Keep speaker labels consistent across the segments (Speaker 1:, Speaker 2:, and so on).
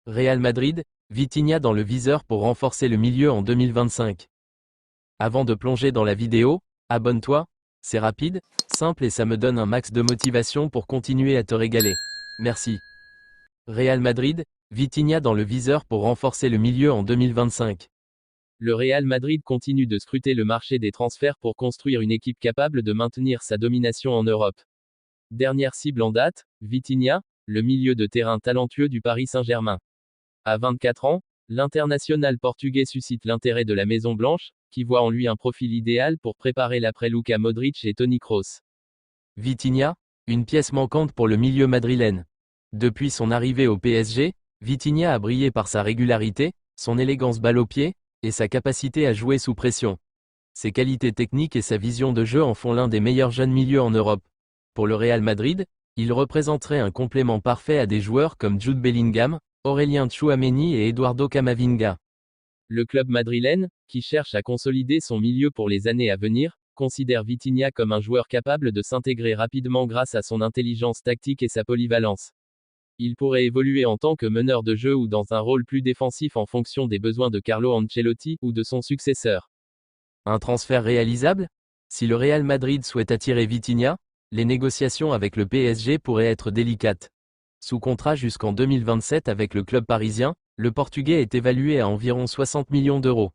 Speaker 1: Real Madrid, Vitinha dans le viseur pour renforcer le milieu en 2025. Avant de plonger dans la vidéo, abonne-toi, c'est rapide, simple et ça me donne un max de motivation pour continuer à te régaler. Merci. Real Madrid, Vitinha dans le viseur pour renforcer le milieu en 2025. Le Real Madrid continue de scruter le marché des transferts pour construire une équipe capable de maintenir sa domination en Europe. Dernière cible en date, Vitinha, le milieu de terrain talentueux du Paris Saint-Germain. À 24 ans, l'international portugais suscite l'intérêt de la Maison Blanche, qui voit en lui un profil idéal pour préparer l'après Luka Modric et Toni Kroos. Vitinha, une pièce manquante pour le milieu madrilène. Depuis son arrivée au PSG, Vitinha a brillé par sa régularité, son élégance balle au pied, et sa capacité à jouer sous pression. Ses qualités techniques et sa vision de jeu en font l'un des meilleurs jeunes milieux en Europe. Pour le Real Madrid, il représenterait un complément parfait à des joueurs comme Jude Bellingham, Aurélien Tchouaméni et Eduardo Camavinga. Le club madrilène, qui cherche à consolider son milieu pour les années à venir, considère Vitinha comme un joueur capable de s'intégrer rapidement grâce à son intelligence tactique et sa polyvalence. Il pourrait évoluer en tant que meneur de jeu ou dans un rôle plus défensif en fonction des besoins de Carlo Ancelotti ou de son successeur. Un transfert réalisable? Si le Real Madrid souhaite attirer Vitinha, les négociations avec le PSG pourraient être délicates. Sous contrat jusqu'en 2027 avec le club parisien, le Portugais est évalué à environ 60 millions d'euros.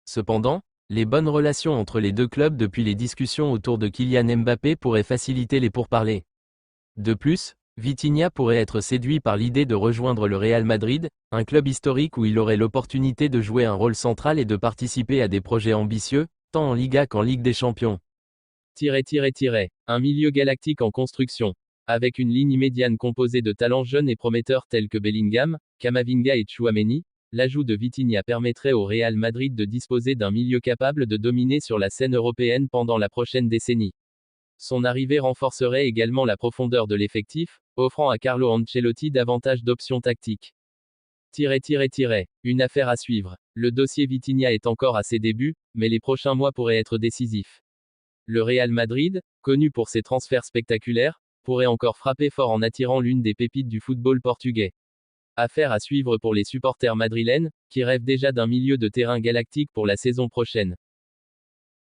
Speaker 1: Cependant, les bonnes relations entre les deux clubs depuis les discussions autour de Kylian Mbappé pourraient faciliter les pourparlers. De plus, Vitinha pourrait être séduit par l'idée de rejoindre le Real Madrid, un club historique où il aurait l'opportunité de jouer un rôle central et de participer à des projets ambitieux, tant en Liga qu'en Ligue des Champions. Un milieu galactique en construction. Avec une ligne médiane composée de talents jeunes et prometteurs tels que Bellingham, Camavinga et Tchouaméni, l'ajout de Vitinha permettrait au Real Madrid de disposer d'un milieu capable de dominer sur la scène européenne pendant la prochaine décennie. Son arrivée renforcerait également la profondeur de l'effectif, offrant à Carlo Ancelotti davantage d'options tactiques. Une affaire à suivre. Le dossier Vitinha est encore à ses débuts, mais les prochains mois pourraient être décisifs. Le Real Madrid, connu pour ses transferts spectaculaires, pourrait encore frapper fort en attirant l'une des pépites du football portugais. Affaire à suivre pour les supporters madrilènes, qui rêvent déjà d'un milieu de terrain galactique pour la saison prochaine.